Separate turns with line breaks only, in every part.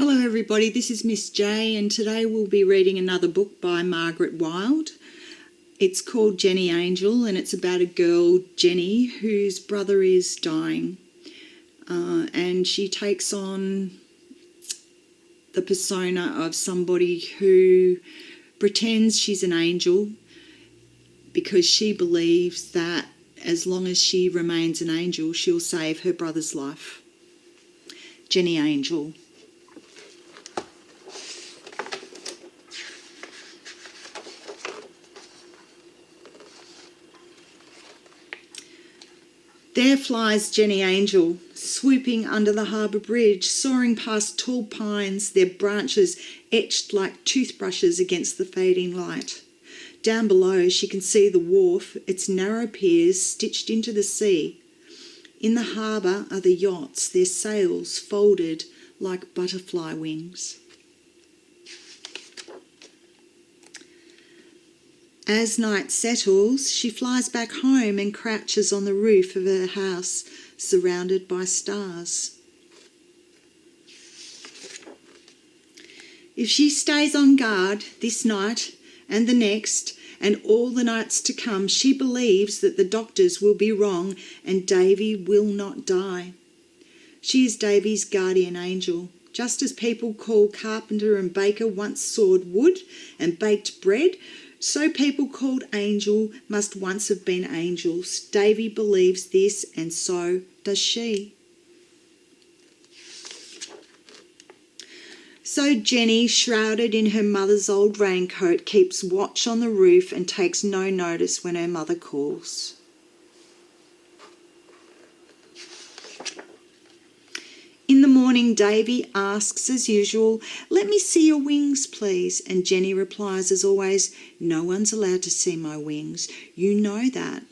Hello everybody, this is Miss J and today we'll be reading another book by Margaret Wilde. It's called Jenny Angel and it's about a girl, Jenny, whose brother is dying. And she takes on the persona of somebody who pretends she's an angel because she believes that as long as she remains an angel, she'll save her brother's life. Jenny Angel. There flies Jenny Angel, swooping under the harbour bridge, soaring past tall pines, their branches etched like toothbrushes against the fading light. Down below she can see the wharf, its narrow piers stitched into the sea. In the harbour are the yachts, their sails folded like butterfly wings. As night settles, she flies back home and crouches on the roof of her house, surrounded by stars. If she stays on guard this night and the next and all the nights to come, she believes that the doctors will be wrong and Davy will not die. She is Davy's guardian angel. Just as people call carpenter and baker once sawed wood and baked bread, so people called angel must once have been angels. Davy believes this and so does she. So Jenny, shrouded in her mother's old raincoat, keeps watch on the roof and takes no notice when her mother calls. In the morning, Davy asks as usual, "Let me see your wings, please." And Jenny replies as always, "No one's allowed to see my wings. You know that."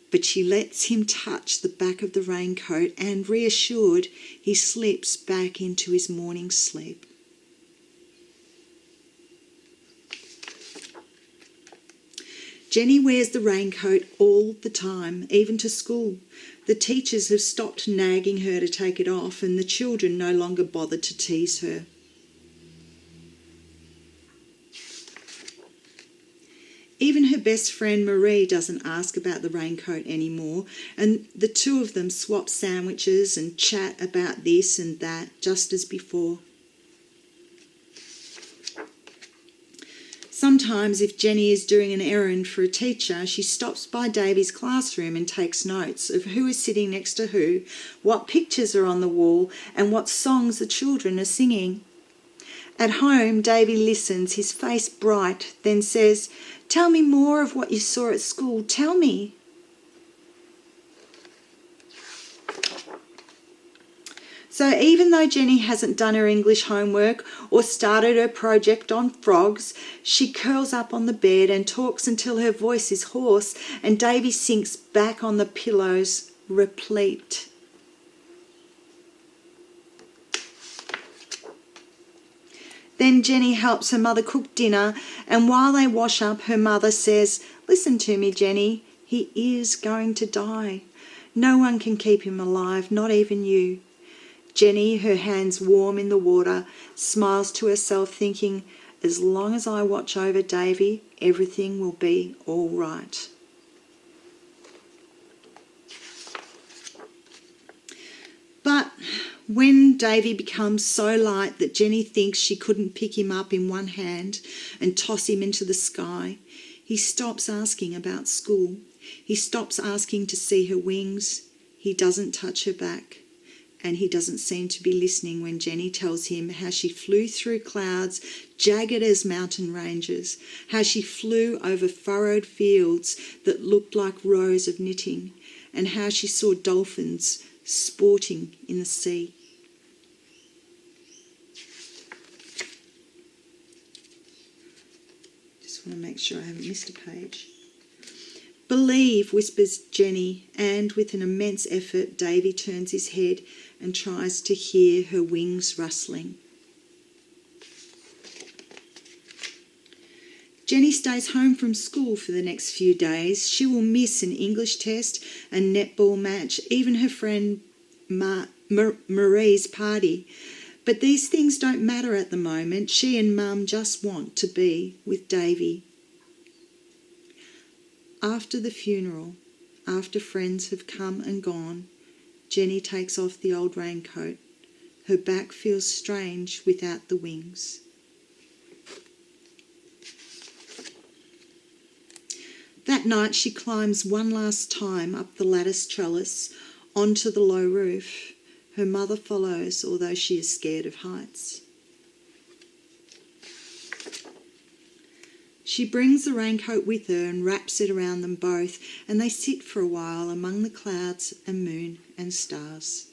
But she lets him touch the back of the raincoat and, reassured, he slips back into his morning sleep. Jenny wears the raincoat all the time, even to school. The teachers have stopped nagging her to take it off and the children no longer bother to tease her. Even her best friend Marie doesn't ask about the raincoat anymore, and the two of them swap sandwiches and chat about this and that just as before. Sometimes, if Jenny is doing an errand for a teacher, she stops by Davy's classroom and takes notes of who is sitting next to who, what pictures are on the wall, and what songs the children are singing. At home, Davy listens, his face bright, then says, "Tell me more of what you saw at school. Tell me." So even though Jenny hasn't done her English homework or started her project on frogs, she curls up on the bed and talks until her voice is hoarse and Davy sinks back on the pillows, replete. Then Jenny helps her mother cook dinner, and while they wash up, her mother says, "Listen to me, Jenny, he is going to die. No one can keep him alive, not even you." Jenny, her hands warm in the water, smiles to herself thinking, as long as I watch over Davy, everything will be all right. But when Davy becomes so light that Jenny thinks she couldn't pick him up in one hand and toss him into the sky, he stops asking about school. He stops asking to see her wings. He doesn't touch her back. And he doesn't seem to be listening when Jenny tells him how she flew through clouds jagged as mountain ranges, how she flew over furrowed fields that looked like rows of knitting, and how she saw dolphins sporting in the sea. Just want to make sure I haven't missed a page. "Believe," whispers Jenny, and with an immense effort, Davy turns his head and tries to hear her wings rustling. Jenny stays home from school for the next few days. She will miss an English test, a netball match, even her friend Marie's party. But these things don't matter at the moment. She and Mum just want to be with Davy. After the funeral, after friends have come and gone, Jenny takes off the old raincoat. Her back feels strange without the wings. That night she climbs one last time up the lattice trellis onto the low roof. Her mother follows, although she is scared of heights. She brings the raincoat with her and wraps it around them both, and they sit for a while among the clouds and moon and stars.